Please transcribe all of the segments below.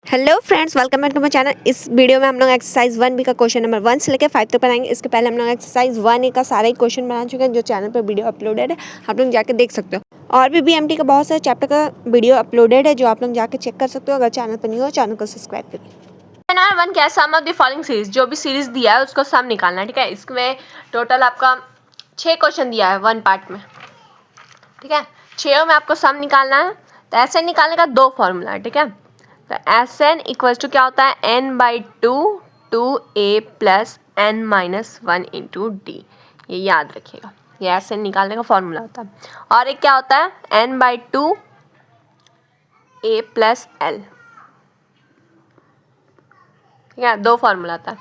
Hello friends, welcome back to my channel. इस video में हम लोग एक्सरसाइज 1 बी का क्वेश्चन नंबर 1 से लेकर 5 तक बनाएंगे। इसके पहले हम लोग एक्सरसाइज 1 ए का सारा ही क्वेश्चन बना चुके हैं, जो चैनल पर वीडियो अपलोडेड है, आप लोग जाके देख सकते हो। और भी बीएमटी का बहुत सारे चैप्टर का वीडियो अपलोडेड है, जो आप लोग जाके चेक कर सकते हो। अगर चैनल पर नहीं हो, चैनल को सब्सक्राइब करिए। नंबर 1 क्या है? सम ऑफ द फॉलोइंग सीरीज, जो भी सीरीज दिया है उसको सम निकालना है। ठीक है, इसमें टोटल आपका 6 क्वेश्चन दिया है 1 पार्ट में। ठीक है, 6 में आपको सम निकालना है। तो एस एन निकालने का 2 फॉर्मूला है। ठीक है, तो एस एन इक्वल्स टू क्या होता है? n/2 2a plus n-1 into D. ये याद रखिएगा, ये एस एन निकालने का फॉर्मूला होता है। और एक क्या होता है? n/2 a plus l। ठीक है, 2 फॉर्मूला आता है।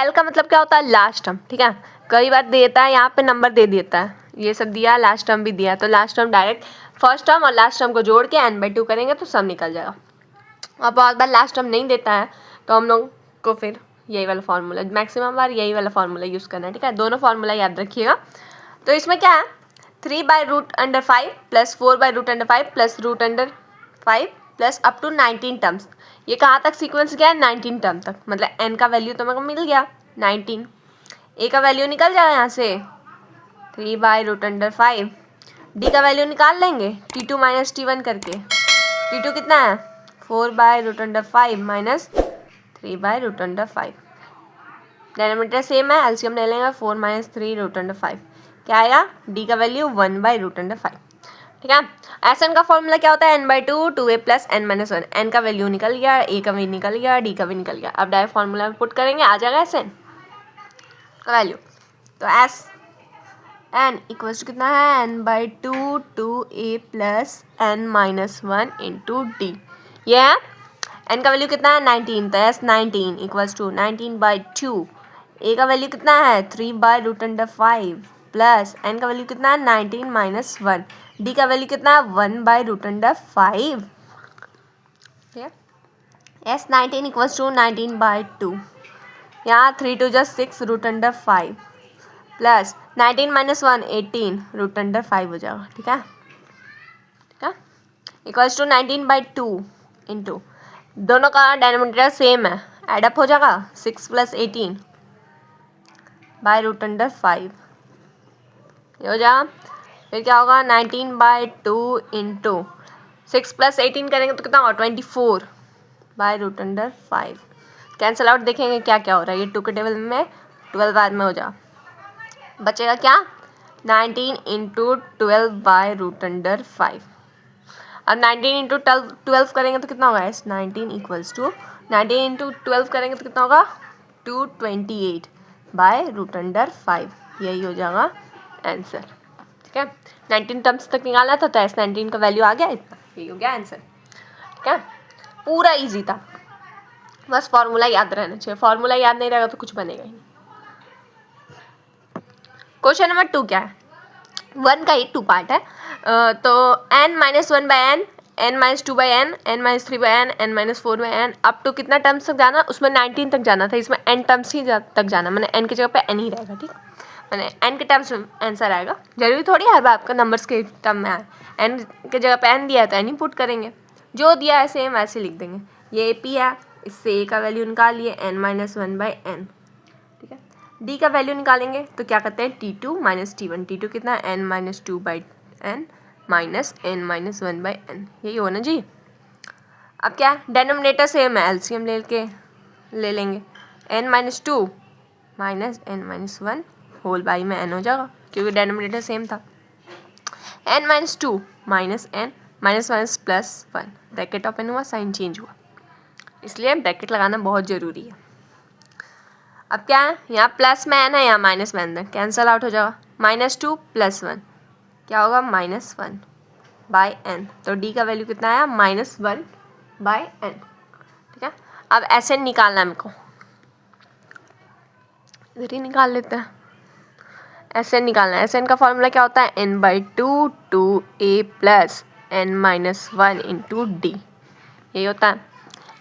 एल का मतलब क्या होता है? Last term. ठीक है, कई बार देता है यहाँ पे नंबर दे देता है, ये सब दिया, लास्ट टर्म भी दिया, तो last term direct first term और लास्ट टर्म को जोड़ के n/2 करेंगे तो सब निकल जाएगा। और बहुत बार लास्ट टर्म नहीं देता है तो हम लोग को फिर यही वाला फार्मूला, मैक्सिमम बार यही वाला फार्मूला यूज़ करना है। ठीक है, दोनों फार्मूला याद रखिएगा। तो इसमें क्या है? 3/√5 plus 4/√5 plus √5 plus up to 19 terms. ये कहाँ तक सीक्वेंस गया है? 19 टर्म तक। मतलब n का वैल्यू तो मेरे को मिल गया 19, a का वैल्यू निकल जाएगा यहाँ से 3/√5, d का वैल्यू निकाल लेंगे t2 माइनस t1 करके। t2 कितना है? 4/√5 माइनस 3/√5। डिनोमिनेटर सेम है, एलसीएम ले लेंगे 4 माइनस 3√5। क्या आएगा? डी का वैल्यू 1/√5। ठीक है, एस एन का फॉर्मूला क्या होता है? n/2 2a plus n-1। n का वैल्यू निकल गया, a का भी निकल गया, d का भी निकल गया। अब डायरेक्ट फॉर्मूला में पुट करेंगे, आ जाएगा एस एन का वैल्यू। तो एस एन इक्वल्स टू कितना है? n/2 2a plus n-1 into D. ये है n का वैल्यू कितना है? 19, तो एस 19 इक्वल्स टू 19/2। a का वैल्यू कितना है? 3/√5 प्लस n का वैल्यू कितना है? 19 माइनस 1। d का वैल्यू कितना है? 1/√5। ठीक है, एस 19 इक्वल्स टू 19/2। यहाँ 3 2 just 6√5 प्लस 19 माइनस 1 18√5 हो जाएगा। ठीक है, ठीक है, इक्वल्स टू 19/2 इंटू, दोनों का डिनोमिनेटर सेम है, एडअप हो जाएगा 6 प्लस 18/√5 ये हो जाएगा। फिर क्या होगा? 19/2 इंटू 6 प्लस 18 करेंगे तो कितना होगा? 24/√5। कैंसल आउट देखेंगे क्या क्या हो रहा है। ये 2 के टेबल में 12 बाद में हो जाए, बचेगा क्या? 19 इंटू 12/√5। अब 19 इंटू 12 करेंगे तो कितना होगा? 19 इक्वल्स टू 19 इंटू 12 करेंगे तो कितना होगा? 228/√5। यही हो जाएगा आंसर। ठीक है, 19 टर्म्स तक निकालना था, तो एस 19 का वैल्यू आ गया, इतना, यही हो गया आंसर। ठीक है, पूरा इजी था, बस फॉर्मूला याद रहना चाहिए। फॉर्मूला याद नहीं रहेगा तो कुछ बनेगा ही नहीं। क्वेश्चन नंबर 2 क्या है? 1 का ही 2 पार्ट है। तो n-1/n, n-2/n, n-3/n, n-4/n up to कितना टर्म्स तक जाना? उसमें 19 तक जाना था, इसमें n टर्म्स ही तक जाना, मैंने n की जगह पे n ही रहेगा। ठीक, मैंने n के टर्म्स में आंसर आएगा। जरूरी थोड़ी हर बार आपका नंबर्स के टर्म में आए। n की जगह पे n दिया है तो n ही पुट करेंगे, जो दिया है सेम वैसे लिख देंगे। ये ए पी है, इससे a का वैल्यू निकाल लिए n-1/n। ठीक है, d का वैल्यू निकालेंगे तो क्या करते हैं? t2 minus t1। t2 कितना है? n-2/n माइनस n-1/n, यही हो ना जी। अब क्या? डिनोमिनेटर सेम है, एलसीएम ले लेंगे। n-2 minus n-1 whole by में n हो जाएगा, क्योंकि डिनोमिनेटर सेम था। n-2 minus n minus 1 plus 1, bracket open हुआ, साइन चेंज हुआ, इसलिए ब्रैकेट लगाना बहुत ज़रूरी है। अब क्या है? यहाँ प्लस में n है, यहाँ माइनस में n है, कैंसल आउट हो जाएगा। -2 + 1 क्या होगा? -1/n। तो d का वैल्यू कितना आया? -1/n। ठीक है, अब एस एन निकालना है मेरे को, इधर ही निकाल लेते हैं। एस एन निकालना है। एस एन का फॉर्मूला क्या होता है? n/2 2a plus n-1 into D, यही होता है।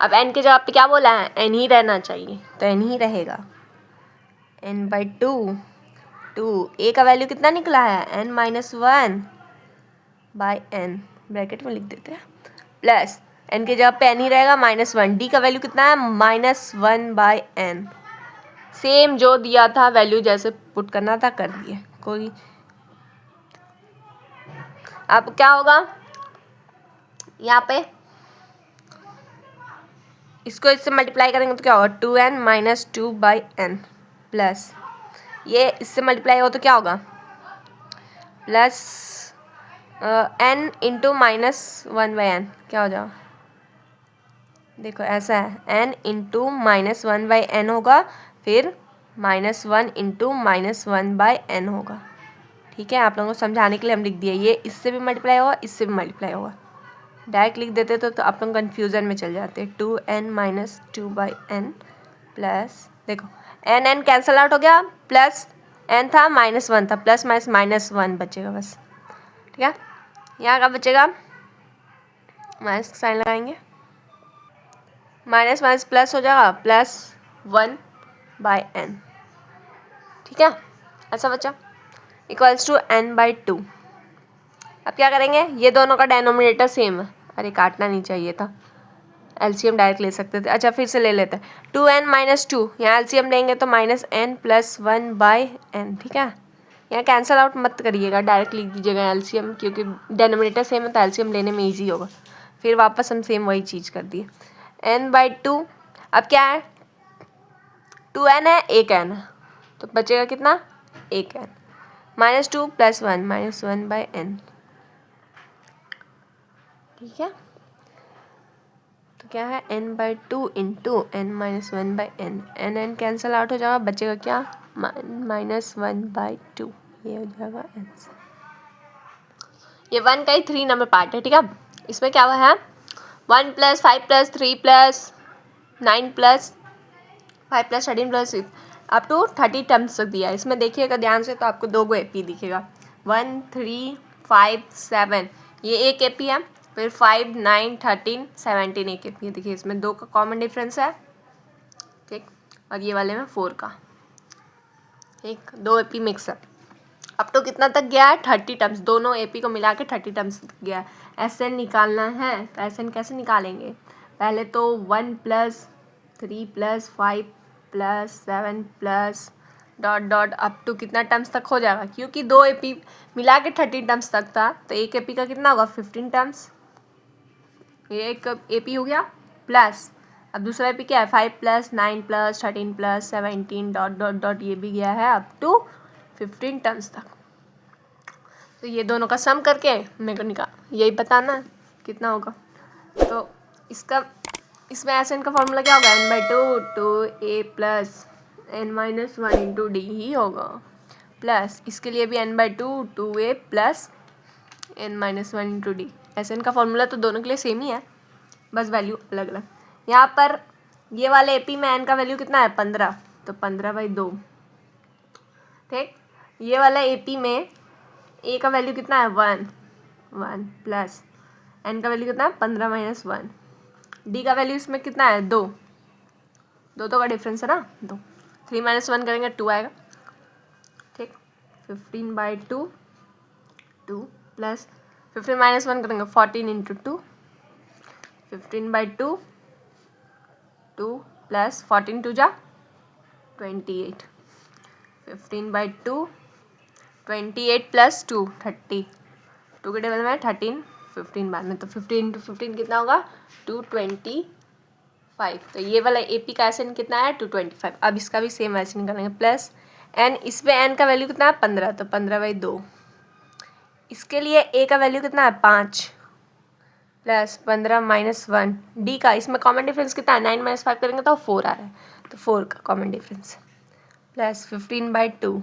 अब n के जगह पे क्या बोला है? n ही रहना चाहिए, तो n ही रहेगा। n/2 2 a का वैल्यू कितना निकला है? n-1/n, ब्रैकेट में लिख देते हैं, प्लस n की जगह पे n ही रहेगा -1। d का वैल्यू कितना है -1/n। सेम जो दिया था वैल्यू जैसे पुट करना था कर दिए। कोई अब क्या होगा यहाँ पे, इसको इससे मल्टीप्लाई करेंगे तो क्या होगा 2n - 2/n प्लस ये इससे मल्टीप्लाई हो तो क्या होगा प्लस n इंटू -1/n क्या हो जाएगा, देखो ऐसा है n इंटू -1/n होगा, फिर -1 इंटू -1/n होगा। ठीक है, आप लोगों को समझाने के लिए हम लिख दिए, ये इससे भी मल्टीप्लाई होगा, इससे भी मल्टीप्लाई होगा। डायरेक्ट लिख देते तो आप लोग कन्फ्यूज़न में चल जाते। 2n - 2/n प्लस, देखो n कैंसल आउट हो गया, प्लस n था -1 था, प्लस -1 बचेगा बस। ठीक है, यहाँ का बचेगा माइनस साइन लगाएंगे, माइनस प्लस हो जाएगा +1/n। ठीक है, ऐसा बचा इक्वल्स टू n/2। अब क्या करेंगे, ये दोनों का डेनोमिनेटर सेम है, अरे काटना नहीं चाहिए था, एलसीएम डायरेक्ट ले सकते थे। अच्छा फिर से ले लेते हैं, 2n - 2, यहाँ एलसीएम लेंगे तो -n + 1/n। ठीक है, यहाँ कैंसिल आउट मत करिएगा, डायरेक्ट लिख दीजिएगा एलसीएम, क्योंकि डेनोमिनेटर सेम है तो एलसीएम लेने में ईजी होगा। फिर वापस हम सेम वही चीज़ कर दिए, n/2। अब क्या है, 2n है, एक n है, तो बचेगा कितना, एक n, -2 + 1 -1/n। ठीक है, तो क्या है n/2 into n - 1/n, n cancel out हो जाएगा, बचेगा क्या -1/2, ये हो जाएगा आंसर। ये 1 का ही 3 नंबर पार्ट है। ठीक है, इसमें क्या हुआ है 1 + 5 + 3 + 9 + 5 + 13 + 6 अप टू 30 टर्म्स तक दिया है। इसमें देखिएगा ध्यान से तो आपको 2 एपी दिखेगा, 1 3 5 7, ये एक एपी है, फिर 5 9 13 17 एक एपी है। देखिए इसमें 2 का कॉमन डिफरेंस है, ठीक, और ये वाले में 4 का, ठीक, 2 एपी मिक्स है। अब तो कितना तक गया है 30 टर्म्स, दोनों एपी को मिला के 30 टर्म्स तक गया है। एसएन निकालना है तो एसएन कैसे निकालेंगे, पहले तो 1 + 3 + 5 + 7 + ... अप टू कितना टर्म्स तक हो जाएगा, क्योंकि 2 एपी मिला के 30 टर्म्स तक था, तो एक एपी का कितना होगा 15 टर्म्स, ये एक एपी हो गया, प्लस अब दूसरा एपी क्या है 5 + 9 + 13 + 17 ... ये भी गया है अप टू 15 टर्म्स तक। तो ये दोनों का सम करके मेरे को यही बताना कितना होगा। तो इसका इसमें एसएन का फॉर्मूला क्या होगा, n/2 2a + n - 1 into D ही होगा, प्लस इसके लिए भी n/2 2a + n - 1 into D. SN का फॉर्मूला तो दोनों के लिए सेम ही है, बस वैल्यू अलग अलग। यहाँ पर ये वाले एपी में n का वैल्यू कितना है 15, तो 15/2। ठीक, ये वाला एपी में ए का वैल्यू कितना है 1 प्लस एन का वैल्यू कितना है 15 - 1। डी का वैल्यू इसमें कितना है 2 का डिफरेंस है ना 2, 3 - 1 करेंगे 2 आएगा। ठीक, 15/2 2 प्लस 15 - 1 करेंगे 14 इंटू 2, 15/2 2 प्लस 14 2 जा 28, 15/2 28 + 2 30, 2 के टेबल में 13 15 बाद में, तो 15 × 15 कितना होगा 225। तो ये वाला एपी का एसएन कितना है 225। अब इसका भी सेम वैसे निकालेंगे, प्लस एन, इसमें एन का वैल्यू कितना है 15, तो 15/2। इसके लिए ए का वैल्यू कितना है 5 प्लस 15 - 1। डी का इसमें कॉमन डिफरेंस कितना है 9 - 5 करेंगे तो 4 आ रहा है, तो 4 का कॉमन डिफरेंस प्लस 15/2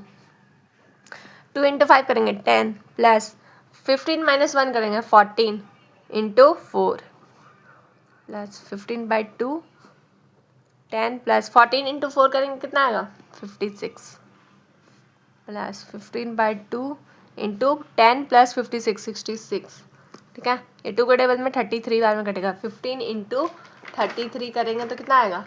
2 × 5 करेंगे 10 प्लस 15 - 1 करेंगे 14 इंटू 4 प्लस 15/2 10 प्लस 14 इंटू 4 करेंगे कितना आएगा 56 प्लस 15/2 इंटू 10 प्लस 56 66। ठीक है, ये 2 के टेबल में 33 बार में कटेगा, 15 इंटू 33 करेंगे तो कितना आएगा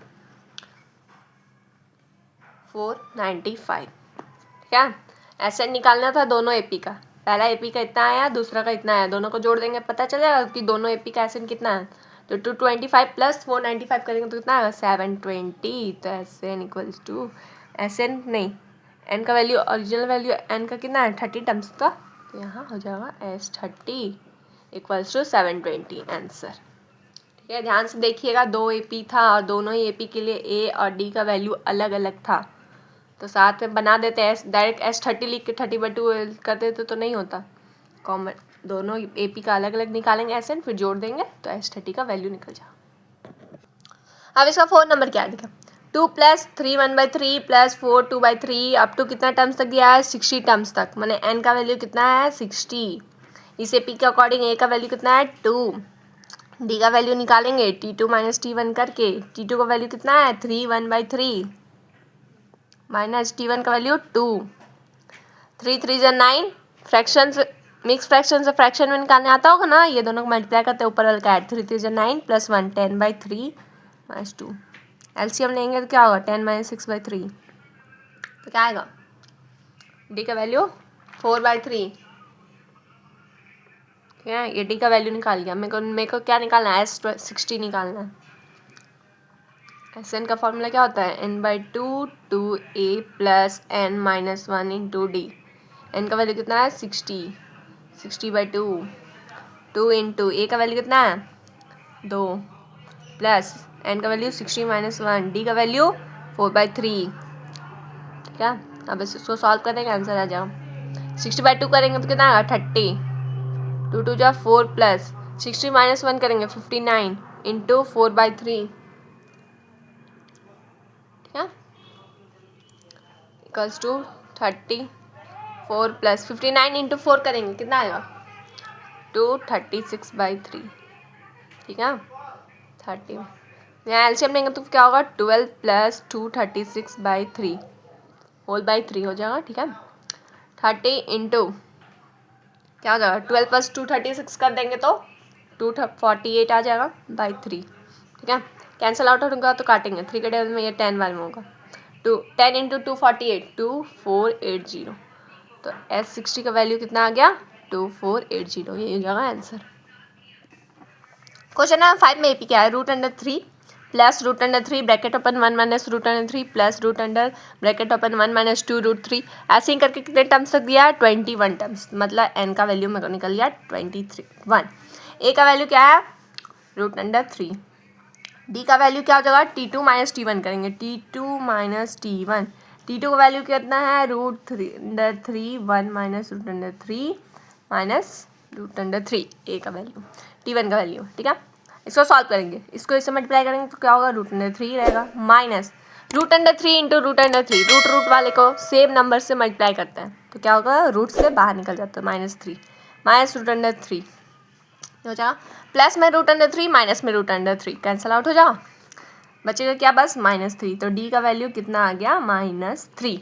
495। ठीक है, ऐसे निकालना था दोनों एपी का, पहला एपी का इतना आया दूसरा का इतना आया, दोनों को जोड़ देंगे पता चल जाएगा कि दोनों एपी का एसएन कितना है। तो 225 प्लस 495 करेंगे तो कितना आएगा 720। तो S N equals to S N नहीं एन का वैल्यू ओरिजिनल वैल्यू एन का कितना है 30 टर्म्स का, तो यहाँ हो जाएगा S30 इक्वल्स टू 720 आंसर। ठीक है, ध्यान से देखिएगा, 2 AP था और दोनों ही AP के लिए A और D का वैल्यू अलग अलग था, तो साथ में बना देते हैं डायरेक्ट S30 लिख के 30/2 कर देते तो नहीं होता। कॉमन दोनों AP का अलग अलग निकालेंगे SN, फिर जोड़ देंगे तो S30 का वैल्यू निकल जाए। अब इसका 4 नंबर क्या दिखा, 2 + 3 1/3 + 4 2/3 अप टू कितना टर्म्स तक दिया है 60 टर्म्स तक, मैंने n का वैल्यू कितना है 60। इसे P के अकॉर्डिंग A का वैल्यू कितना है 2, D का वैल्यू निकालेंगे T2 - T1 करके, T2 का वैल्यू कितना है 3 1/3 माइनस T1 का वैल्यू 2, 3 3 = 9, फ्रैक्शन मिक्स फ्रैक्शन से फ्रैक्शन में निकालने आता होगा ना, ये दोनों को मल्टीप्लाई करते हैं ऊपर वाले का ऐड, 3 3 = 9 + 1 10/3 - 2, एलसीएम लेंगे तो क्या होगा 10 - 6/3, तो क्या आएगा डी का वैल्यू 4/3। ठीक है, ये डी का वैल्यू निकाल लिया। मेरे को क्या निकालना है S60 निकालना है। SN का फॉर्मूला क्या होता है n/2 2a + n - 1 × d। n का वैल्यू कितना है 60, 60/2, 2 × a का वैल्यू कितना है 2 प्लस n का वैल्यू 60 - 1, d का वैल्यू 4/3। ठीक है, अब इसको सॉल्व करेंगे आंसर आ जाएगा। 60/2 करेंगे तो कितना आएगा 30, 2 2 = 4 प्लस 60 - 1 करेंगे 59 × 4/3। ठीक है, इक्वल्स टू 34 प्लस 59 × 4 करेंगे कितना आएगा 236/3। ठीक है, 30 यहाँ एलसीएम लेंगे तो क्या होगा 12 + 236/3 होल बाई 3 हो जाएगा। ठीक है, 30 × क्या हो जाएगा 12 + 2 36 कर देंगे तो 248 आ जाएगा बाई 3। ठीक है, कैंसिल आउट होगा तो काटेंगे 3 के टेबल में ये 10 वाले में होगा 10 × 248 2480, तो S60 का वैल्यू कितना आ गया 2480, ये हो जाएगा आंसर। क्वेश्चन नंबर 5 में AP क्या है √3 plus √3 bracket open 1 minus √3 plus √ bracket open 1 minus 2 √3, ऐसे ही करके कितने टर्म्स तक दिया है 21 टर्म्स, मतलब n का वैल्यू मेरे को निकल गया 21। A का वैल्यू क्या है √3, D का वैल्यू क्या हो जाएगा T2 - T1 करेंगे, T2 - T1, T2 का वैल्यू कितना है √3 1 माइनस √3 माइनस √3 A का वैल्यू, T1 का वैल्यू। ठीक है, इसको सॉल्व करेंगे, इसको इससे मल्टीप्लाई करेंगे तो क्या होगा √3 रहेगा माइनस √3 × √3, रूट वाले को सेम नंबर से मल्टीप्लाई करते हैं तो क्या होगा रूट से बाहर निकल जाता है -3 माइनस √3 हो जाएगा, प्लस में √3 माइनस में √3 कैंसिल आउट हो जाएगा, बचेगा क्या बस -3, तो D का वैल्यू कितना आ गया -3।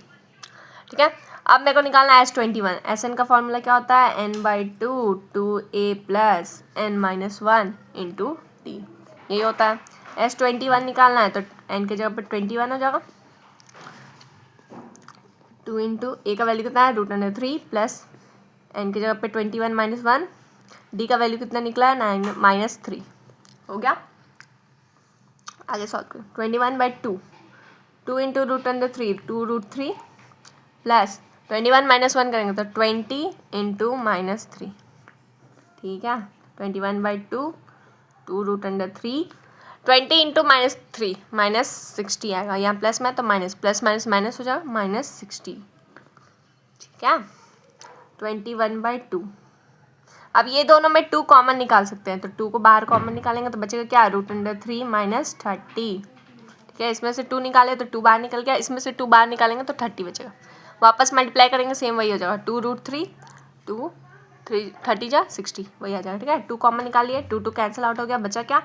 ठीक है, अब मेरे को निकालना है S21, SN का फॉर्मूला क्या होता है n/2 2a + n - 1 × d, यही होता है। S21 निकालना है तो n के जगह पर 21 हो जाएगा, 2 × a का वैल्यू कितना है √3 प्लस n की जगह पे 21 - 1, d का वैल्यू कितना निकला है -3 हो गया। आगे सॉल्व करो 21/2, 2 × √3 2√3 प्लस 21 - 1 करेंगे तो 20 × -3। ठीक है, 21/2 2 √3 20 × -3 -60 आएगा, यहाँ प्लस में तो माइनस प्लस माइनस माइनस हो जाएगा -60। ठीक है, 21/2, अब ये दोनों में 2 कॉमन निकाल सकते हैं तो 2 को बाहर कॉमन निकालेंगे तो बचेगा क्या √3 - 30। ठीक है, इसमें से 2 निकाले तो 2 बाहर निकल गया, इसमें से 2 बाहर निकालेंगे तो 30 बचेगा, वापस मल्टीप्लाई करेंगे सेम वही हो जाएगा 2 √3 2 3 30 जा 60 वही आ जाएगा। ठीक है, 2 कॉमन निकालिए, 2 2 कैंसिल आउट हो गया, बचा क्या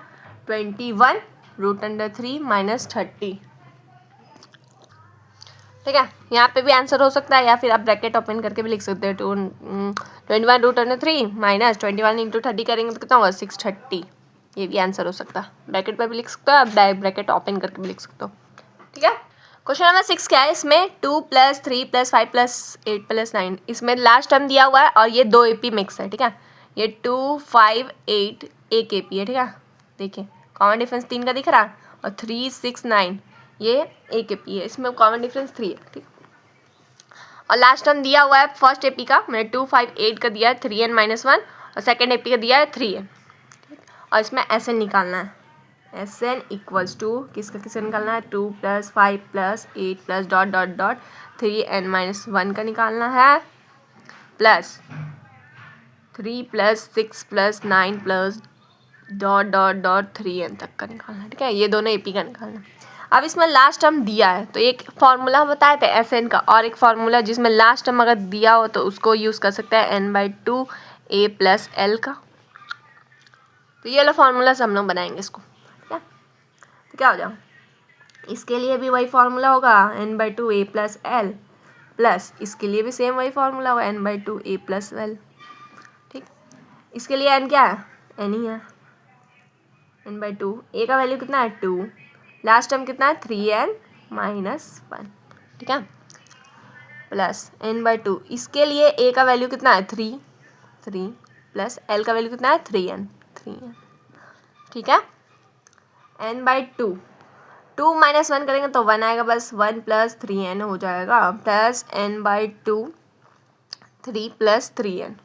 21 √3 - 30। ठीक है, यहाँ पे भी आंसर हो सकता है या फिर आप ब्रैकेट ओपन करके भी लिख सकते हैं 21 √3 माइनस 21 × 30 करेंगे तो कितना होगा 630, ये भी आंसर हो सकता है, ब्रैकेट पे भी लिख सकते हो आप, ब्रैकेट ओपन करके भी लिख सकते हो। ठीक है, क्वेश्चन नंबर 6 क्या है, इसमें 2 + 3 + 5 + 8 + 9, इसमें लास्ट टर्म दिया हुआ है और ये 2 AP मिक्स है। ठीक है, ये 2 5 8 एक AP है। ठीक है, देखिए कॉमन डिफरेंस 3 का दिख रहा है, और 3, 6, 9 ये ए के पी है, इसमें कॉमन डिफरेंस 3 है, ठीक। और लास्ट टर्म दिया हुआ है फर्स्ट एपी का, मैंने 2, 5, 8 का दिया है 3n-1, और सेकेंड एपी का दिया है 3n, और इसमें एस एन निकालना है। एस एन इक्वल्स टू किसका निकालना है, 2 + 5 + 8 + डॉट डॉट डॉट 3n-1 का निकालना है, plus 3 + 6 + 9 + dot dot dot 3n तक का निकालना है, ठीक है। ये दोनों एपी का निकालना है। अब इसमें लास्ट टर्म दिया है तो एक फार्मूला हम बताए थे एस एन का, और एक फार्मूला जिसमें लास्ट टर्म अगर दिया हो तो उसको यूज़ कर सकते हैं n/2 a + l का। तो ये वाला फार्मूला से हम लोग बनाएंगे इसको, ठीक है। तो क्या हो जाएगा, इसके लिए भी वही फार्मूला होगा n/2 a + l, प्लस इसके लिए भी सेम वही फार्मूला होगा n/2 a + l, ठीक। इसके लिए n क्या है, n ही है, n/2 a का वैल्यू कितना है 2, लास्ट टर्म कितना है 3n-1, ठीक है, प्लस n/2 इसके लिए a का वैल्यू कितना है 3 प्लस l का वैल्यू कितना है 3n, ठीक है। n/2 2 - 1 करेंगे तो 1 आएगा, बस 1 + 3n हो जाएगा, प्लस n/2 3 + 3n,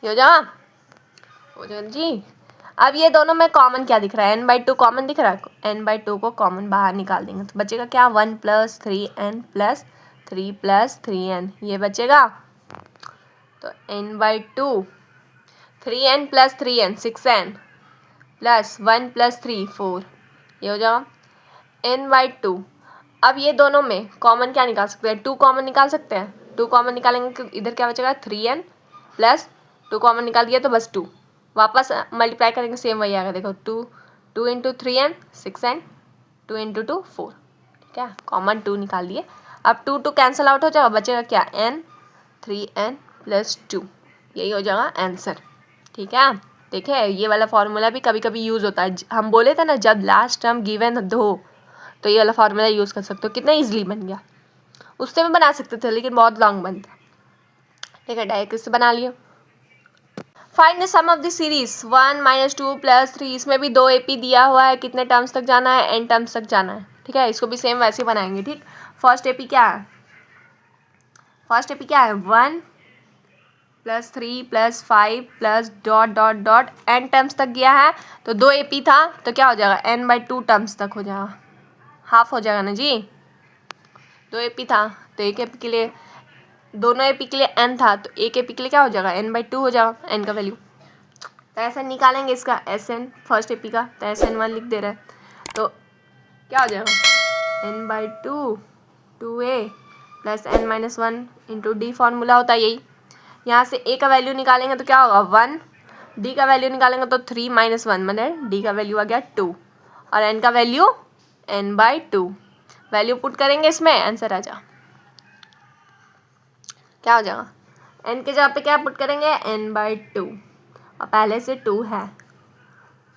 ये हो जाएगा जी। अब ये दोनों में कॉमन क्या दिख रहा है, n/2 कॉमन दिख रहा है, n/2 को कॉमन बाहर निकाल देंगे तो बचेगा क्या, 1 + 3n + 3 + 3n, ये बचेगा। तो n/2 3n + 3n 6n plus 1 + 3 4, ये हो जाएगा n/2। अब ये दोनों में कॉमन क्या निकाल सकते हैं, 2 कॉमन निकाल सकते हैं, 2 कॉमन निकालेंगे तो इधर क्या बचेगा 3n प्लस 2 कॉमन निकाल दिया तो बस 2, वापस मल्टीप्लाई करेंगे सेम वही आएगा, देखो 2 × 3n 6n, 2 × 2 4, ठीक है, कॉमन 2 निकाल दिए। अब 2 कैंसिल आउट हो जाएगा, बचेगा क्या n 3n + 2, यही हो जाएगा आंसर, ठीक है। देखिए ये वाला फार्मूला भी कभी कभी यूज़ होता है, हम बोले थे ना जब लास्ट टर्म गिवन हो तो ये वाला फार्मूला यूज़ कर सकते हो, कितना इजीली बन गया, उससे भी बना सकते थे लेकिन बहुत लॉन्ग बनता, ठीक है, डायरेक्ट इससे बना लिया। Find the sum of the series 1 - 2 + 3, इसमें भी 2 एपी दिया हुआ है, कितने टर्म्स तक जाना है, n टर्म्स तक जाना है, ठीक है, इसको भी सेम वैसे बनाएंगे, ठीक। फर्स्ट एपी क्या है, 1 + 3 + 5 + dot dot dot n terms तक गया है, तो 2 एपी था तो क्या हो जाएगा n/2 टर्म्स तक हो जाएगा, हाफ हो जाएगा ना जी, 2 एपी था तो एक एपी के लिए, दोनों एपी के लिए n था तो एक एपी के लिए क्या हो जाएगा n/2 हो जाएगा n का वैल्यू। तो ऐसे निकालेंगे इसका Sn फर्स्ट एपी का, तो Sn1 लिख दे रहा है, तो क्या हो जाएगा n/2 2a + n-1 × d, formula होता है यही। यहाँ से a का वैल्यू निकालेंगे तो क्या होगा 1, d का वैल्यू निकालेंगे तो 3 - 1 मतलब d का वैल्यू आ गया 2, और n का वैल्यू n/2, वैल्यू पुट करेंगे इसमें आंसर आ जा, क्या हो जाएगा, n के जगह पे क्या पुट करेंगे n/2, और पहले से 2 है,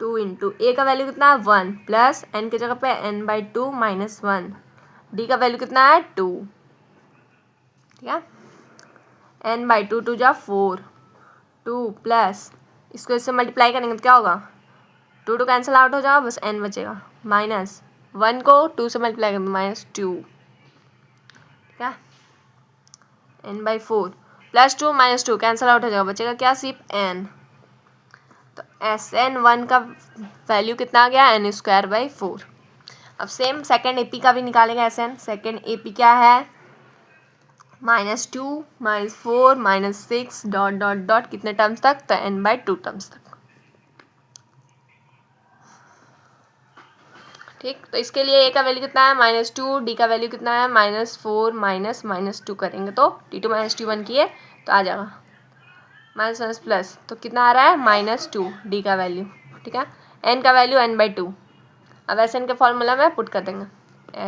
2 × a का वैल्यू कितना है 1 प्लस n के जगह पे n/2 - 1, d का वैल्यू कितना है 2, ठीक है, n/2 2 जा 4, 2 प्लस इसको इससे मल्टीप्लाई करेंगे तो क्या होगा 2 कैंसिल आउट हो जाएगा, बस n बचेगा, माइनस 1 को 2 से मल्टीप्लाई करेंगे -2, ठीक है, n/4 + 2 - 2 कैंसिल आउट हो जाएगा, बचेगा क्या सिर्फ n। तो Sn1 का वैल्यू कितना आ गया n²/4। अब सेम सेकेंड एपी का भी निकालेंगे Sn, सेकेंड एपी क्या है -2 -4 -6 डॉट डॉट डॉट कितने टर्म्स तक, तो n/2 टर्म्स तक, ठीक। तो इसके लिए a का वैल्यू कितना है -2, d का वैल्यू कितना है -4 -2 करेंगे तो t2 - t1 किए तो आ जाएगा माइनस प्लस, तो कितना आ रहा है -2 d का वैल्यू, ठीक है, n का वैल्यू n/2। अब Sn के फॉर्मूला में पुट कर देंगे,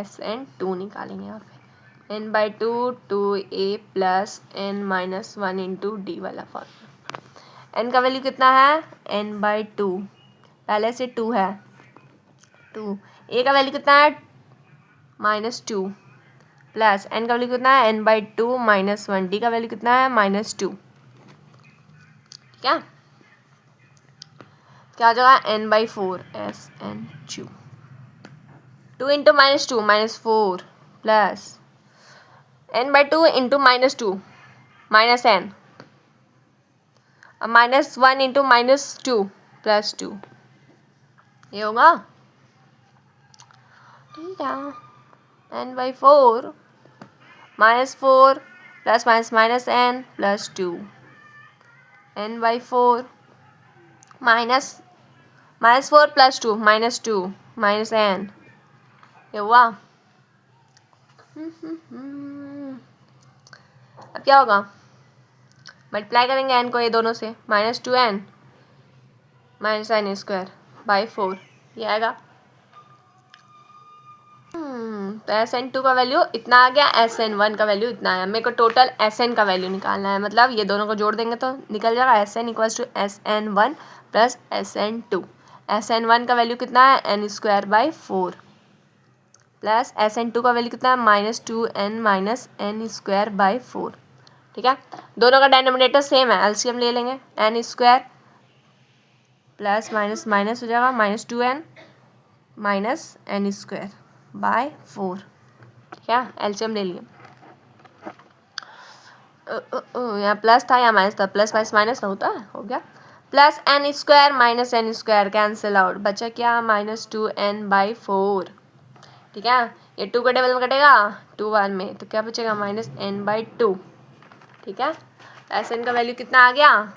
Sn2 निकालेंगे यहाँ पे n/2 2a + n-1 × d वाला फॉर्मूला। n का वैल्यू कितना है n/2, पहले से 2 है, 2, a का वैल्यू कितना है -2 प्लस n का वैल्यू कितना है n/2 - 1, d का वैल्यू कितना है -2, क्या। क्या हो जाएगा n/4 SN2 2 into -2 -4 plus n/2 into -2 -n -1 into -2 plus 2 ये होगा ठीक है n/4 -4 plus -n plus 2 n/4 -4 plus 2 -2 -n ये हुआ। अब क्या होगा मल्टीप्लाई करेंगे n को ये दोनों से -2n -n² ये आएगा। तो SN2 का वैल्यू इतना आ गया, SN1 का वैल्यू इतना आया। मेरे को टोटल SN का वैल्यू निकालना है, मतलब ये दोनों को जोड़ देंगे तो निकल जाएगा SN = SN1 plus SN2। SN1 का वैल्यू कितना है n²/4 प्लस SN2 का वैल्यू कितना है -2n -n²/4। ठीक है, दोनों का डिनोमिनेटर सेम है, एलसीएम ले लेंगे। n² प्लस माइनस माइनस हो जाएगा -2n -n²/4। क्या एलसीएम ले लिए। यहाँ प्लस था, यहाँ माइनस था, प्लस माइनस होता है, हो गया। Plus n² -n² cancel out, बचा क्या -2n/4। ठीक है, ये 2 के टेबल में कटेगा 2 बार में, तो क्या बचेगा -n/2। ठीक है, SN का वैल्यू कितना आ गया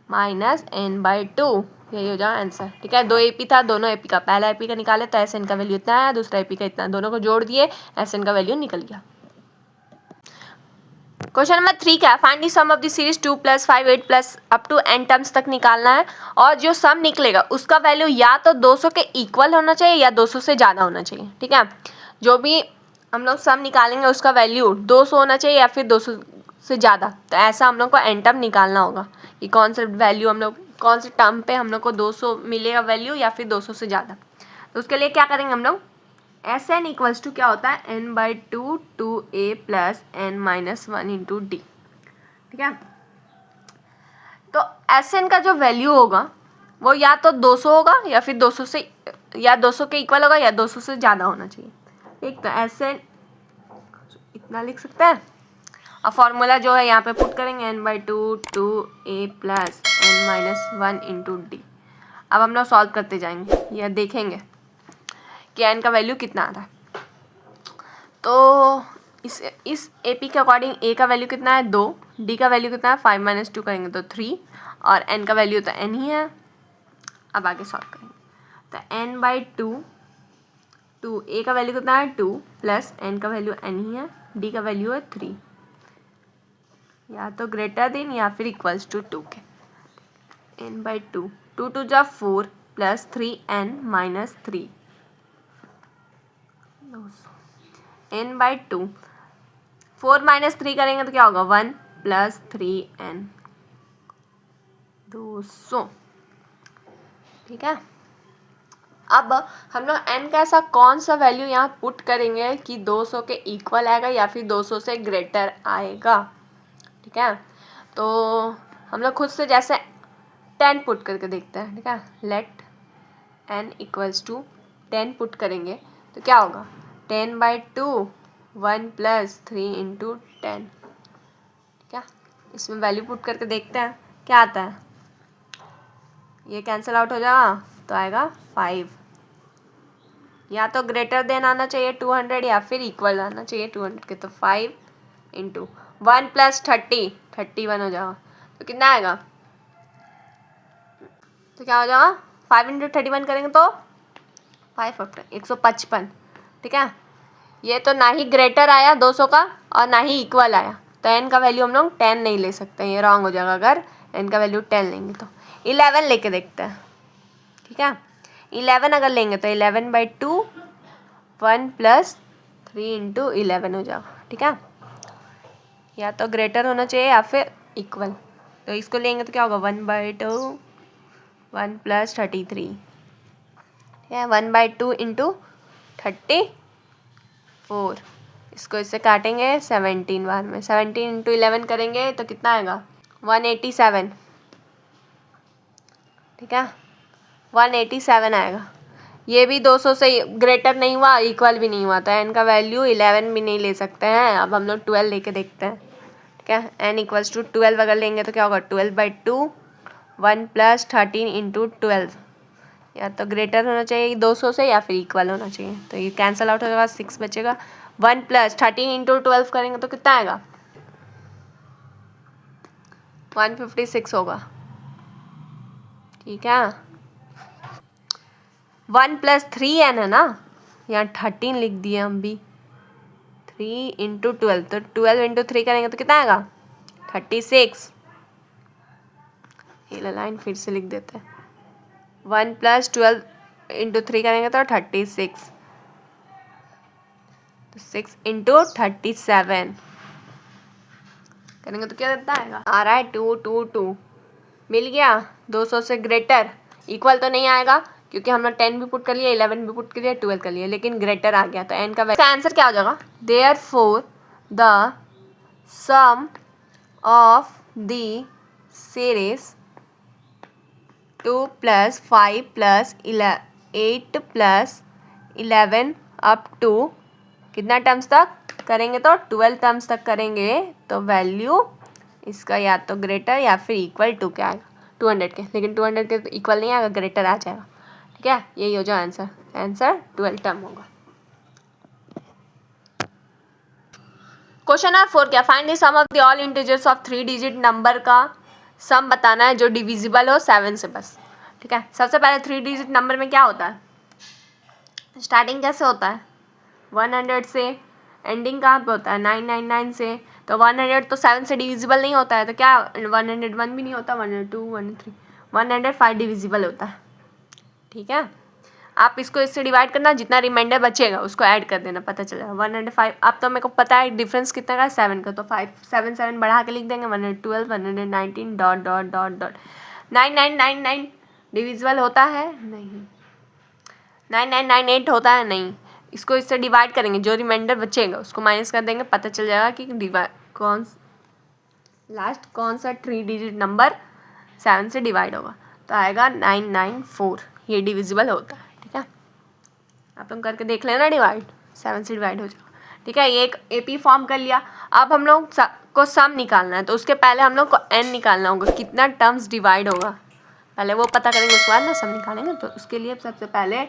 -n/2, यही हो जाएगा आंसर। ठीक है, 2 AP था, दोनों AP का पहला AP का निकाले तो SN का वैल्यू इतना आया, दूसरा AP का इतना, दोनों को जोड़ दिए SN का वैल्यू निकल गया। क्वेश्चन नंबर 3 क्या है, find the sum of the series 2 + 5 8 + up to n terms तक निकालना है, और जो सम निकलेगा उसका वैल्यू या तो 200 के इक्वल होना चाहिए या 200 से ज़्यादा होना चाहिए। ठीक है, जो भी हम लोग सम निकालेंगे उसका वैल्यू 200 होना चाहिए या फिर 200 से ज़्यादा। तो ऐसा हम लोग को n टर्म निकालना होगा कि कौन सा वैल्यू हम लोग, कौन से टर्म पे हम लोग को 200 मिलेगा वैल्यू या फिर 200 से ज़्यादा। तो उसके लिए क्या करेंगे हम लोग, SN = क्या होता है n/2 2a + n - 1 × d। ठीक है, तो SN का जो वैल्यू होगा वो या तो 200 होगा या फिर 200 से, या 200 के इक्वल होगा या 200 से ज़्यादा होना चाहिए। एक तो SN इतना लिख सकते हैं, और फॉर्मूला जो है यहाँ पे पुट करेंगे n/2 2a + n - 1 × d। अब हम लोग सॉल्व करते जाएंगे, यह देखेंगे कि n का वैल्यू कितना आ रहा है। तो इस AP के अकॉर्डिंग a का वैल्यू कितना है 2, d का वैल्यू कितना है 5 - 2 करेंगे तो 3, और n का वैल्यू तो n ही है। अब आगे सॉल्व करेंगे, तो n/2 2, a का वैल्यू कितना है 2 प्लस n का वैल्यू n ही है, d का वैल्यू है 3, या तो ग्रेटर देन या फिर इक्वल्स टू 2 के। n/2 2 2 जा 4 प्लस 3n - 3 n/2 4 - 3 करेंगे तो क्या होगा 1 + 3n 200। ठीक है, अब हम लोग n का ऐसा कौन सा वैल्यू यहाँ पुट करेंगे कि 200 के इक्वल आएगा या फिर 200 से ग्रेटर आएगा। ठीक है, तो हम लोग खुद से जैसे 10 पुट करके देखते हैं। ठीक है, लेट n = 10 पुट करेंगे तो क्या होगा 10/2 1 + 3 × 10। ठीक है, इसमें वैल्यू पुट करके देखते हैं क्या आता है। ये कैंसिल आउट हो जाएगा तो आएगा 5, या तो ग्रेटर देन आना चाहिए 200 या फिर इक्वल आना चाहिए 200 के। तो 5 × 1 + 30 31 हो जाएगा, तो कितना आएगा, तो क्या हो जाएगा 5 × 31 करेंगे तो 5 155। ठीक है, ये तो ना ही ग्रेटर आया 200 का और ना ही इक्वल आया, तो n का वैल्यू हम लोग 10 नहीं ले सकते, ये रॉन्ग हो जाएगा। अगर n का वैल्यू 10 लेंगे तो 11 लेके देखते हैं। ठीक है, 11 अगर लेंगे तो 11/2 1 + 3 × 11 हो जाएगा। ठीक है, या तो ग्रेटर होना चाहिए या फिर इक्वल, तो इसको लेंगे तो क्या होगा 1/2 1 + 33। ठीक है, 1/2 × 34, इसको इससे काटेंगे 17 बार में, 17 × 11 करेंगे तो कितना आएगा 187। ठीक है, 187 आएगा। ये भी 200 से ग्रेटर नहीं हुआ, इक्वल भी नहीं हुआ, तो n का वैल्यू 11 भी नहीं ले सकते हैं। अब हम लोग 12 लेके देखते हैं। ठीक है, n इक्वल्स टू 12 अगर लेंगे तो क्या होगा, 12/2 1 + 13 × 12, या तो ग्रेटर होना चाहिए 200 से या फिर इक्वल होना चाहिए। तो ये कैंसिल आउट हो जाएगा, 6 बचेगा। 1 + 13 × 12 करेंगे तो कितना आएगा, 156 होगा। ठीक है, 1 + 3n है ना, यहाँ 13 लिख दिए हम भी। 3 × 12, तो 12 × 3 करेंगे तो कितना आएगा, 36। ये लाइन फिर से लिख देते हैं। 1 + 12 × 3 करेंगे तो 36, तो 6 × 37 करेंगे तो क्या देता आएगा, आ रहा है 222। मिल गया। 200 से ग्रेटर, इक्वल तो नहीं आएगा क्योंकि हमने 10 भी पुट कर लिया, 11 भी पुट कर लिया, 12 कर लिया, लेकिन ग्रेटर आ गया। तो n का आंसर क्या हो जाएगा, therefore the sum of the series 2 + 5 + 8 + 11 up to कितना टर्म्स तक करेंगे, तो 12 टर्म्स तक करेंगे, तो वैल्यू इसका या तो ग्रेटर या फिर इक्वल टू क्या आएगा, 200 के, लेकिन 200 के तो इक्वल नहीं आएगा, ग्रेटर आ जाएगा। ठीक है, यही हो जाए आंसर। आंसर 12 टर्म होगा। क्वेश्चन नंबर 4 क्या, find the sum of the all integers of 3 digit number का सम बताना है जो डिविजिबल हो 7 से बस। ठीक है, सबसे पहले 3 डिजिट नंबर में क्या होता है, स्टार्टिंग कैसे होता है, 100 से, एंडिंग कहाँ पे होता है, 999 से। तो 100 तो 7 से डिविजिबल नहीं होता है, तो क्या 101 भी नहीं होता, 102 103 105 डिविजिबल होता है। ठीक है, आप इसको इससे डिवाइड करना, जितना रिमाइंडर बचेगा उसको ऐड कर देना, पता चलेगा 105। अब तो मेरे को पता है डिफरेंस कितना का है, 7 का, तो 7 बढ़ा के लिख देंगे, 112 119 dot dot dot dot 9999 divisible होता है नहीं, 9998 होता है नहीं। इसको इससे डिवाइड करेंगे, जो रिमाइंडर बचेगा उसको माइनस कर देंगे, पता चल जाएगा कि लास्ट कौन सा 3 डिजिट नंबर 7 से डिवाइड होगा, तो आएगा 994, ये डिविजिबल होता है। ठीक है, आप लोग करके देख लेना, डिवाइड 7 से डिवाइड हो जाएगा। ठीक है, ये एक एपी फॉर्म कर लिया। अब हम लोग को सम निकालना है, तो उसके पहले हम लोग को n निकालना होगा, कितना टर्म्स डिवाइड होगा, पहले वो पता करेंगे, उसके बाद ना सम निकालेंगे। तो उसके लिए सबसे पहले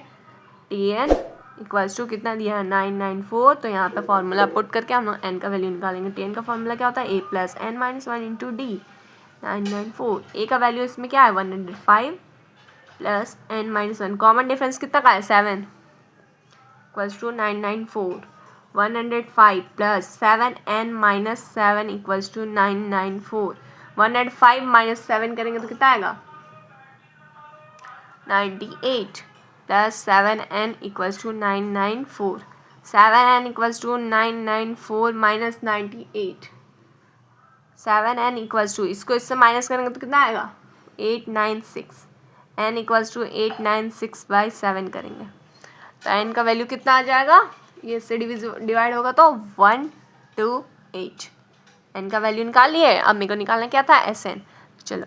tn इक्वल्स टू कितना दिया है, 994, तो यहाँ पे फॉर्मूला पुट करके हम लोग n का वैल्यू निकालेंगे। tn का फॉर्मूला क्या होता है, a + n - 1 × d। 994, a का वैल्यू इसमें क्या है, 105 + n - 1, कॉमन डिफरेंस कितना का है, 7 equals to 994, 105 + 7n - 7 equals to 994, 105 - 7 करेंगे तो कितना आएगा, 98 + 7n equals to 994, 7n equals to 994 - 98, 7n equals to, इसको इससे माइनस करेंगे तो कितना आएगा, 896, n इक्वल्स टू 896/7 करेंगे, तो n का वैल्यू कितना आ जाएगा, ये इससे डिवाइड होगा तो 128। n का वैल्यू निकाल लिए। अब मेरे को निकालना क्या था, Sn। चलो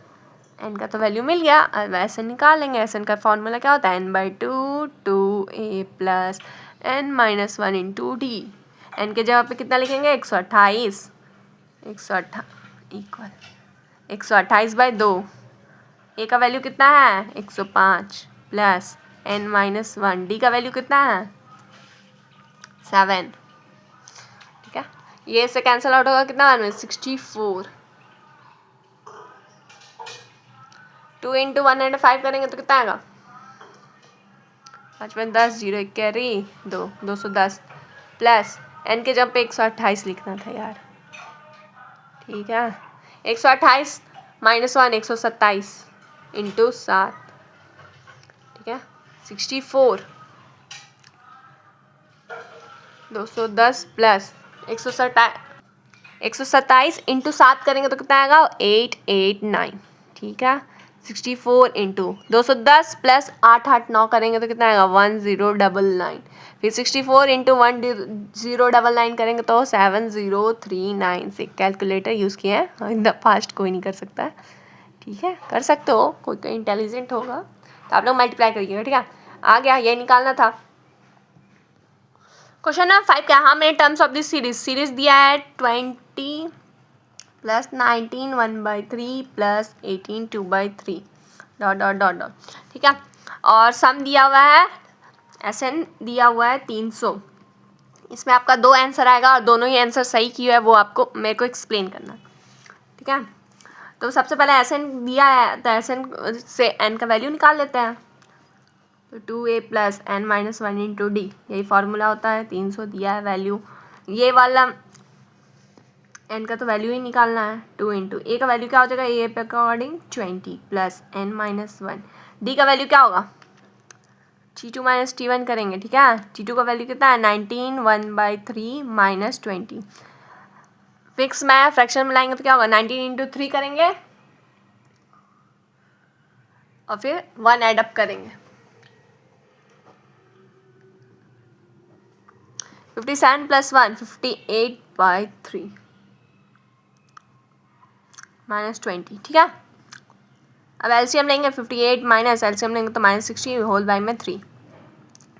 n का तो वैल्यू मिल गया, अब Sn निकाल लेंगे। Sn का फॉर्मूला क्या होता है, n/2 2a + n - 1 × d। n के जगह पे कितना लिखेंगे, 128, 128/2। a का वैल्यू कितना है, 105 + n - 1, d का वैल्यू कितना है, 7। ठीक है, ये इससे कैंसिल आउट होगा, कितना बार में, 64। 2 × 105 करेंगे तो कितना आएगा, 5 × 10 0 1 कैरी 2 210 प्लस n के जब पे 128 लिखना था यार। ठीक है, 128 - 1 127 × 7। ठीक है, 64 210 प्लस 127 × 7 करेंगे तो कितना आएगा, 889। ठीक है, 64 × 210 प्लस 889 करेंगे तो कितना आएगा, 1099। फिर 64 × 1099 करेंगे तो 70396। कैलकुलेटर यूज़ किया है, इन द फास्ट कोई नहीं कर सकता है। ठीक है, कर सकते हो, कोई इंटेलिजेंट होगा तो आप लोग मल्टीप्लाई करिएगा, ठीक है। आ गया, ये निकालना था। क्वेश्चन नंबर 5 क्या, हाँ मैंने टर्म्स ऑफ दिस सीरीज दिया है 20 plus 19 1/3 plus 18 2/3 dot dot dot dot, ठीक है। और सम दिया हुआ है, SN दिया हुआ है 300। इसमें आपका 2 आंसर आएगा और दोनों ही आंसर सही किए है वो आपको मेरे को एक्सप्लेन करना, ठीक है। तो सबसे पहले SN दिया है तो SN से N का वैल्यू निकाल लेते हैं। तो 2A plus N-1 into D, यही फार्मूला होता है। 300 दिया है वैल्यू, ये वाला N का तो वैल्यू ही निकालना है। 2 इंटू A का वैल्यू क्या हो जाएगा, A पे अकॉर्डिंग 20 प्लस N-1, डी का वैल्यू क्या होगा, T2 माइनस T1 करेंगे, ठीक है। T2 का वैल्यू कितना है 19 1/3 माइनस 20। फिक्स में फ्रैक्शन में लाएंगे तो क्या होगा, 19 इंटू 3 करेंगे और फिर 1 ऐड अप करेंगे। 57 प्लस 1 58/3 माइनस 20, ठीक है। अब एलसीएम लेंगे, 58 माइनस एलसीएम लेंगे तो माइनस 60 होल बाई में 3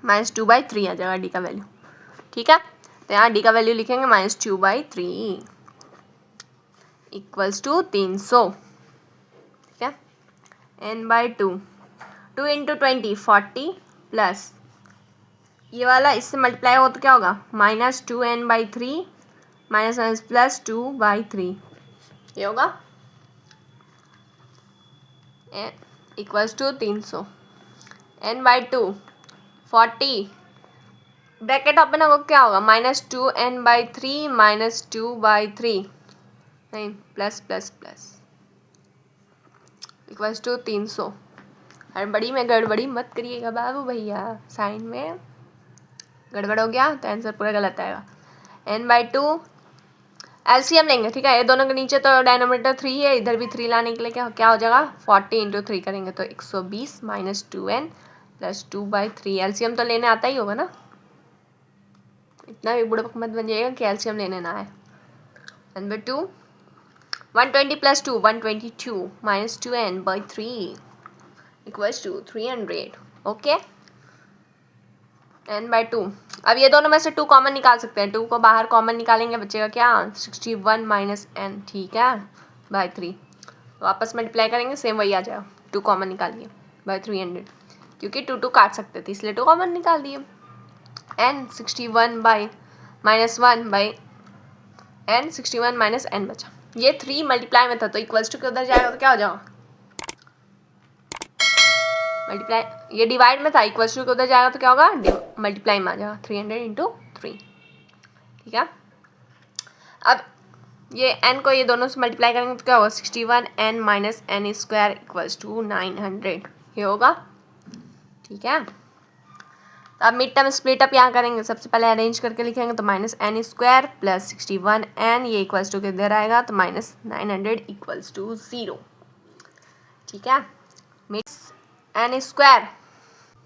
माइनस 2/3 आ जाएगा डी का वैल्यू, ठीक है। तो यहाँ डी का वैल्यू लिखेंगे -2/3 इक्वल्स टू 300, ठीक है। n/2 2 इंटू 20 40 प्लस ये वाला इससे मल्टीप्लाई हो तो क्या होगा -2n/3 माइनस प्लस 2/3, ये होगा equals to 300। n/2 40 bracket open होगा क्या होगा -2n/3 माइनस 2/3 नहीं plus plus plus equals to 300। हड़बड़ी में गड़बड़ी मत करिएगा बाबू भैया, साइन में गड़बड़ हो गया तो आंसर पूरा गलत आएगा। n/2 एलसीएम लेंगे, ठीक है। ये दोनों के नीचे तो डायनोमीटर 3 है, इधर भी 3 लाने के लिए क्या हो जाएगा 40 इंटू 3 करेंगे तो 120 माइनस 2n प्लस 2/3। एलसीएम तो लेने आता ही होगा ना, इतना भी बुढ़ा मत बन जाएगा कि एलसीएम लेने ना आए। n/2 120 plus 2 122 minus 2n/3 equals to 300, okay. n/2 अब ये दोनों में से 2 कॉमन निकाल सकते हैं, 2 को बाहर कॉमन निकालेंगे बचेगा क्या 61 माइनस n, ठीक है, बाई 3। तो आपस में मल्टीप्लाई करेंगे सेम वही आ जाएगा, 2 कॉमन निकालिए बाई 300 क्योंकि 2 काट सकते थे इसलिए 2 कॉमन निकाल दिए। n 61 by -1 by n 61 minus n बचा, ये 3 मल्टीप्लाई में था तो इक्वल्स टू के उधर जाएगा तो क्या हो जाएगा मल्टीप्लाई, ये डिवाइड में था इक्वल्स टू के उधर जाएगा तो क्या होगा मल्टीप्लाई में आ जाएगा 300 इंटू 3, ठीक है। अब ये n को ये दोनों से मल्टीप्लाई करेंगे तो क्या होगा 61 n minus n square equals to 900, ये होगा, ठीक है। तो अब मिड टर्म स्प्लिट अप यहाँ करेंगे, सबसे पहले अरेंज करके लिखेंगे तो -n स्क्वायर प्लस 61 n ये इक्वल्स टू किधर आएगा तो -900 इक्वल्स टू 0, ठीक है। n स्क्वायर,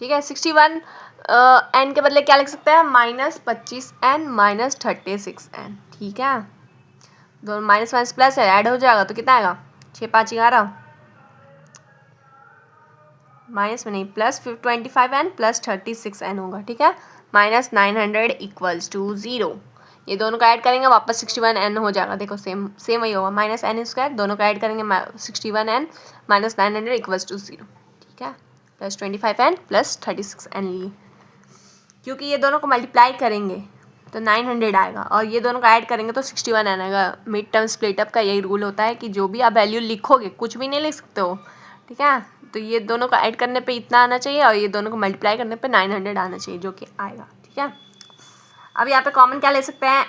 ठीक है। 61 n के बदले क्या लिख सकते हैं -25n माइनस 36n, ठीक है। दोनों माइनस माइनस प्लस है, ऐड हो जाएगा तो कितना आएगा 6 5 11 माइनस में नहीं प्लस 25n प्लस 36n होगा, ठीक है। -900 इक्वल्स टू 0, ये दोनों का ऐड करेंगे वापस 61n हो जाएगा, देखो सेम वही होगा -n स्क्वायर, दोनों का ऐड करेंगे 61n माइनस 900 इक्वल्स टू 0, ठीक है। प्लस 25n प्लस 36n लिए, क्योंकि ये दोनों को मल्टीप्लाई करेंगे तो 900 आएगा और ये दोनों का ऐड करेंगे तो 61n आएगा। मिड टर्म स्प्लिट अप का यही रूल होता है कि जो भी आप वैल्यू लिखोगे कुछ भी नहीं लिख सकते हो, ठीक है। तो ये दोनों का ऐड करने पे इतना आना चाहिए और ये दोनों को मल्टीप्लाई करने पे 900 आना चाहिए जो कि आएगा, ठीक है। अब यहाँ पे कॉमन क्या ले सकते हैं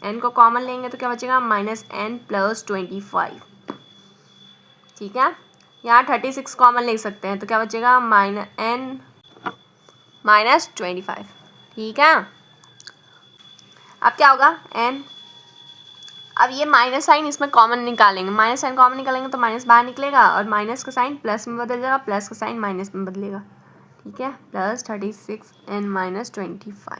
n को कॉमन लेंगे तो क्या बचेगा -n प्लस 25, ठीक है। यहाँ 36 कॉमन ले सकते हैं तो क्या बचेगा n माइनस 25, ठीक है। अब क्या होगा n, अब ये माइनस साइन इसमें कॉमन निकालेंगे, माइनस साइन कॉमन निकालेंगे तो माइनस बाहर निकलेगा और माइनस का साइन प्लस में बदल जाएगा, प्लस का साइन माइनस में बदलेगा, ठीक है। प्लस 36n माइनस 25,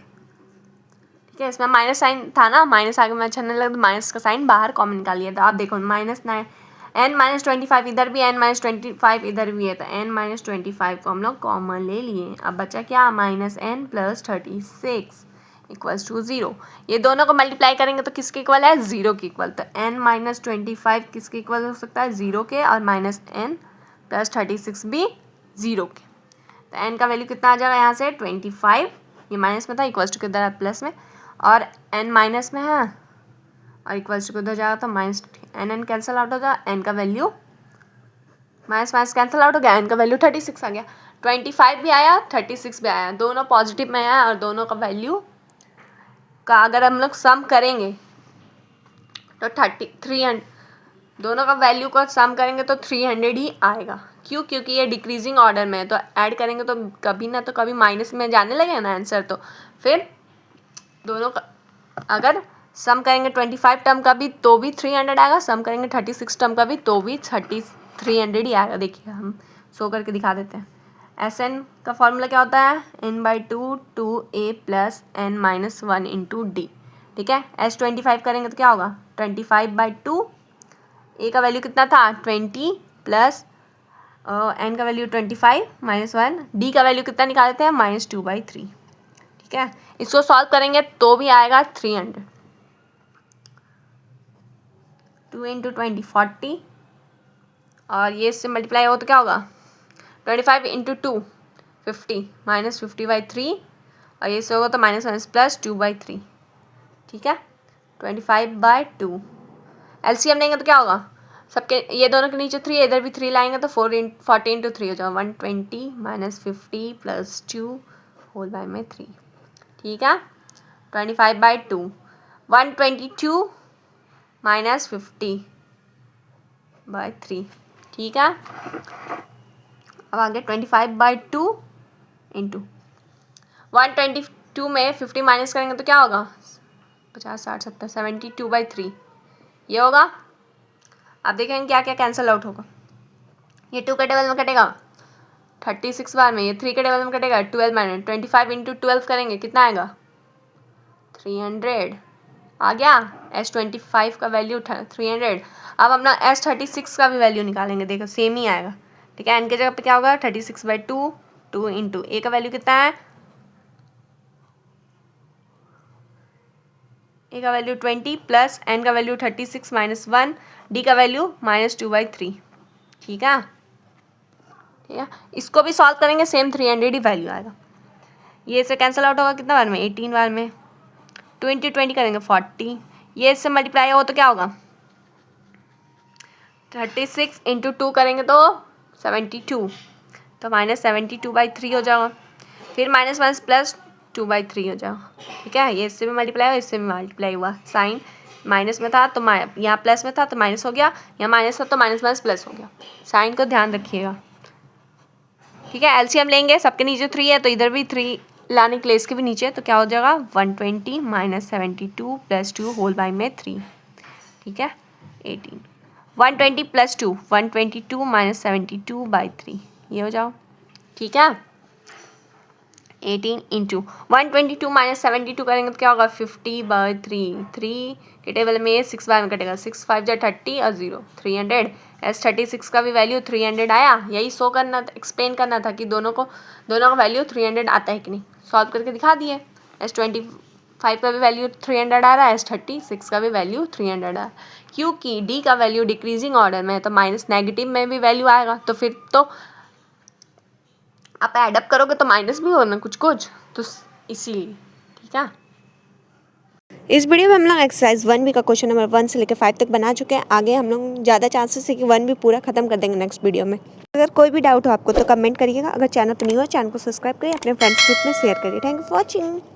ठीक है। इसमें माइनस साइन था ना, माइनस आगे में अच्छा नहीं लगा तो माइनस का साइन बाहर कॉमन निकाल लिया था। आप देखो -9 n-25 इधर भी, n-25 इधर भी है, तो n-25 को हम लोग कॉमन ले लिए। अब बचा क्या, -n + 36 = 0। ये दोनों को मल्टीप्लाई करेंगे तो किसके इक्वल है, 0 के इक्वल। तो n-25 किसके इक्वल हो सकता है, 0 के, और -n + 36 भी 0 के। तो n का वैल्यू कितना आ जाएगा यहाँ से, 25, ये माइनस में था, इक्वल्स टू किधर है, प्लस में, और n माइनस में है, और इक्वल्स टू किधर जाएगा, तो माइनस, n कैंसिल आउट हो जाएगा, n का value minus minus cancel out हो गया, n का वैल्यू 36 आ गया। 25 भी आया, 36 भी आया, दोनों पॉजिटिव में आया, और दोनों का वैल्यू का अगर हम लोग सम करेंगे तो 300, दोनों का वैल्यू को सम करेंगे तो 300 ही आएगा। क्यों, क्योंकि ये डिक्रीजिंग ऑर्डर में है, तो ऐड करेंगे तो कभी ना तो कभी माइनस में जाने लगेगा ना आंसर। तो फिर दोनों का अगर सम करेंगे 25 टर्म का भी तो भी 300 आएगा, सम करेंगे 36 टर्म का भी तो भी 300 ही आएगा। देखिए हम शो करके दिखा देते हैं। Sn का फॉर्मूला क्या होता है, n/2 2a + n-1 × d। ठीक है, S25 करेंगे तो क्या होगा, 25/2, a का वैल्यू कितना था, 20 + n का वैल्यू 25 -1, d का वैल्यू कितना निकालते हैं, -2/3। ठीक है, इसको सॉल्व करेंगे तो भी आएगा 300। 2 × 20 40, और ये इससे मल्टीप्लाई हो तो क्या होगा, 25 × 2 50 -50/3, और ये से होगा तो -1 + 2/3। ठीक है, 25/2। LCM लेंगे तो क्या होगा, सबके ये दोनों के नीचे 3, इधर भी 3 लाएंगे तो 40 × 3 हो जाएगा, 120 -50 + 2 होल बाय में 3। ठीक है, 25/2, 122 -50/3। ठीक है, अब आगे 25/2 × 122 में 50 माइनस करेंगे तो क्या होगा, 50 60 70 72/3 ये होगा। अब देखेंगे क्या क्या कैंसिल आउट होगा। ये 2 के टेबल में कटेगा 36 बार में, ये 3 के टेबल में कटेगा 12 माइनस 25 × 12 करेंगे कितना आएगा, 300 आ गया। S25 का वैल्यू 300। अब हम ना S36 का भी वैल्यू निकालेंगे, देखो सेम ही आएगा। ठीक है, n के जगह पे क्या होगा, 36/2 2 × a का वैल्यू कितना है, a का वैल्यू 20 + n का वैल्यू 36 -1, d का वैल्यू -2/3। ठीक है, ठीक है, इसको भी सॉल्व करेंगे सेम 300 ही वैल्यू आएगा। ये इससे कैंसिल आउट होगा कितना बार में, 18 बार में। 2 × 20 करेंगे 40, ये इससे मल्टीप्लाई हो तो क्या होगा, 36 × 2 करेंगे तो 72, तो -72/3 हो जाएगा। फिर -1 + 2/3 हो जाएगा। ठीक है, ये इससे भी मल्टीप्लाई हुआ, इससे भी मल्टीप्लाई हुआ, साइन माइनस में था तो यहाँ प्लस में था तो माइनस हो गया, यहाँ माइनस था तो माइनस प्लस हो गया। साइन को ध्यान रखिएगा। ठीक है, LCM लेंगे, सबके नीचे 3 है तो इधर भी 3 लाने के लिए इसके भी नीचे, तो क्या हो जाएगा, 120 -72 + 2 होल बाय में 3। ठीक है, 18, 120 + 2 122 -72/3 ये हो जाओ। ठीक है, 18 × 122 -72 करेंगे तो क्या होगा, 50/3। 3 के टेबल में 6 बार में कटेगा, 6 5 जा 30 और 0 300। S36 का भी वैल्यू 300 आया। यही शो करना था, एक्सप्लेन करना था कि दोनों का वैल्यू 300 आता है कि नहीं। सॉल्व करके दिखा दिए। S25 का भी वैल्यू 300 आ रहा है, S36 का भी वैल्यू 300 आ रहा है। क्योंकि D का वैल्यू डिक्रीजिंग ऑर्डर में है तो माइनस नेगेटिव में भी वैल्यू आएगा, तो फिर तो आप एडअप करोगे तो माइनस भी होना कुछ कुछ, तो इसीलिए। ठीक है, इस वीडियो में हम लोग एक्सरसाइज 1B का क्वेश्चन नंबर 1 से लेकर 5 तक बना चुके हैं। आगे हम लोग ज़्यादा चांसेस है कि 1 भी पूरा खत्म कर देंगे नेक्स्ट वीडियो में। अगर कोई भी डाउट हो आपको तो कमेंट करिएगा। अगर चैनल पर नहीं हो, चैनल को सब्सक्राइब करिए, अपने फ्रेंड्स ग्रुप में शेयर करिए। Thank you for watching.